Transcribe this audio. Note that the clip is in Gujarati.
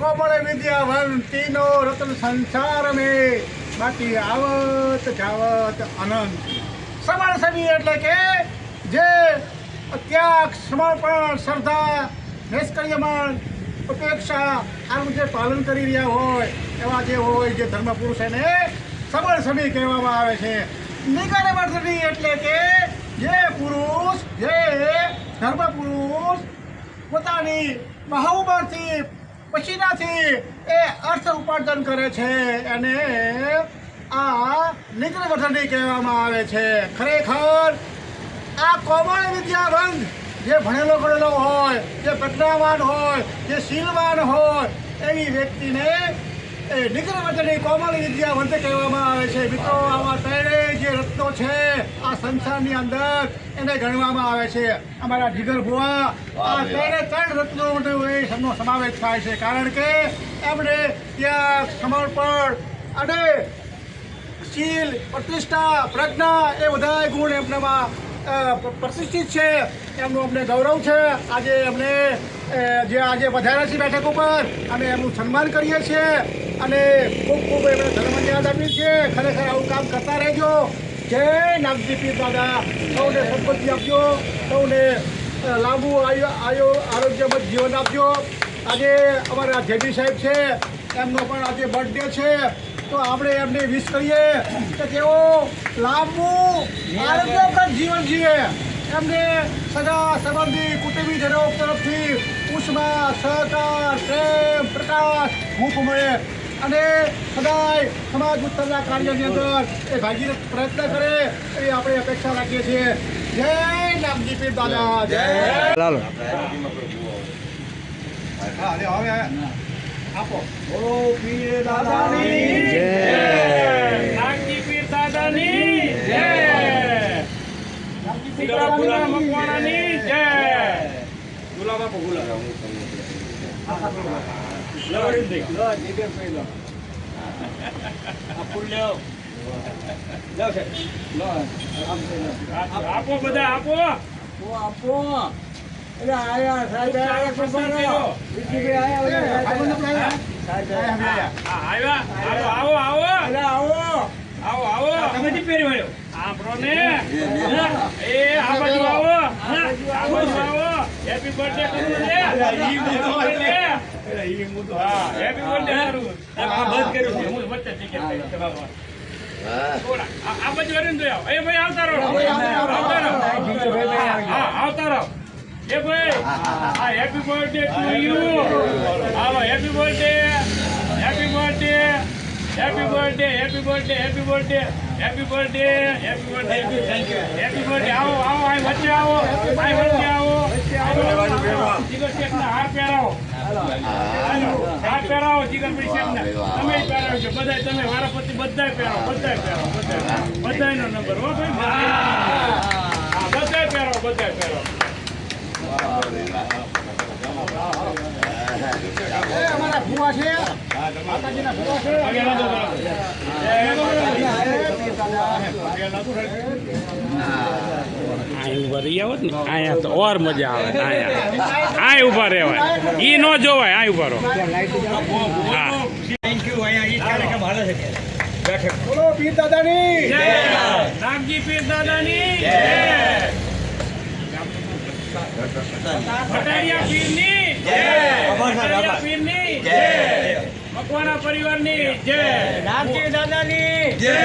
कोमल विद्यावन तीनों रत्न संसार में बाकी आवत जावत अनंत समान सभी એટલે કે જે ત્યાગ સમર્પણ શ્રદ્ધા નિષ્ક્રિયમણ ઉપેક્ષા આનું જે પાલન કરી રહ્યા હોય એવા જે હોય જે ધર્મ પુરુષ એને સબળ સભી કહેવામાં આવે છે. નિગરવર્ધની એટલે કે જે પુરુષ જે ધર્મ પુરુષ પોતાની બાહુબળથી પછીનાથી એ અર્થ ઉપાર્જન કરે છે અને આ નિગ્રહવર્ધની કહેવામાં આવે છે. ખરેખર આ કોમળ વિદ્યાવંત જે ભણેલો ગણેલો હોય, જે પ્રજ્ઞાવાન હોય, જે શીલવાન હોય એવી વ્યક્તિને એ નિગ્રહવર્ધની કોમળ વિદ્યાવંત કહેવામાં આવે છે. મિત્રો, આવા ત્રણેય જે રત્નો છે આ સંસારની અંદર એને ગણવામાં આવે છે. અમારા જીગર ભુવા આ ત્રણ રત્નોનો એમનો સમાવેશ થાય છે, કારણ કે એમણે ત્યાગ, સમર્પણ અને શીલ, પ્રતિષ્ઠા, પ્રજ્ઞા એ બધા ગુણ એમનામાં પ્રતિષ્ઠિત છે. એમનું અમને ગૌરવ છે. આજે એમને જે આજે વધાર્યા છે બેઠક ઉપર અમે એમનું સન્માન કરીએ છીએ અને ખૂબ ખૂબ એમણે ધર્મની યાદ આપી છે. ખરેખર આવું કામ કરતા રહેજો. જય નાગજી પીર દાદા. સૌને સદબુદ્ધિ આપજો, સૌને લાંબુ આરોગ્યમય જીવન આપજો. આજે અમારા જેબી સાહેબ છે, એમનો પણ આજે બર્થડે છે, તો આપણે એમને વિશ કરીએ કે તેઓ લાંબુ આરોગ્યપ્રદ જીવન જીવે. એમને સગા સંબંધી કુટુંબીજનો તરફથી ઉષ્મા, સહકાર, પ્રેમ, પ્રકાશ ભૂખ મળે અને સદાય સમાજ ઉત્તરના કાર્યની અંદર એ ભાગીરથ પ્રયત્ન કરે એવી આપણે અપેક્ષા રાખીએ છીએ. જય નાગજી પીર દાદા. જય લાલો. હવે આપો. ઓ પીર દાદાની જય. નાગજી પીર દાદાની જય. ગુલા મકવાણાની જય. ગુલા બાપુ ગુલા. લવડીને દેખ. લો જીગર પહેલો. આપો લ્યો. લો છે. લો. આપો બધા આપો. આપો એટલે આયા સાહેબ આયા તો બરો વિજયભાઈ આયા આવ્યા. આવો આવો એટલે આવો આવો આવો. તમે જી પહેરી વળ્યો. આપણો ને એ આ બાજુ આવો. આ બાજુ આવો. હેપી બર્થડે કરું ને. ઈ મુદ્દો એટલે ઈ મુદ્દો. હા, હેપી બર્થડે કરું. આ બંધ કર્યું છે. હું વચ્ચે ટિકિટ લઈ બાબા. થોડા આ બાજુ વરીને જોયો. એ ભાઈ આવતા રહો. આવતા રહો. હા, આવતા રહો. એ ભાઈ આ happy birthday to you. Hello happy birthday. Happy birthday. Happy birthday. Happy birthday. Happy birthday. Happy birthday. Happy birthday. Thank you. Happy birthday. આવો આવો આ વચ્ચે આવો. આ વચ્ચે આવો. જીગર શેખના હાર પહેરાવો. હાર પહેરાવો જીગરભાઈ શેખના. તમે પહેરાવજો બધાય. તમે વારાપતિ બધાય પહેરાવો. બધાય પહેરાવો. બધાયનો નંબર હો ભાઈ. હા બધાય પહેરાવો. બધાય પહેરાવો. અમારા ભુવા છે, માતાજીના ભુવા છે. ઉભા રહી આવો ને અહીંયા તો ઓર મજા આવે. અહીંયા ઉભા રહેવાય. ઈ ન જોવાય. અહીં ઉભા રહો. હા થેન્ક યુ. અહીંયા ઈ કાર્યક્રમ હાલે છે બેઠક. બોલો પીર દાદાની જય. નાગજી પીર દાદાની જય. ભટારિયા પીરની જય. ભટારિયા પીરની જય. મકવાણા પરિવારની જય. નાગજી દાદાની જય.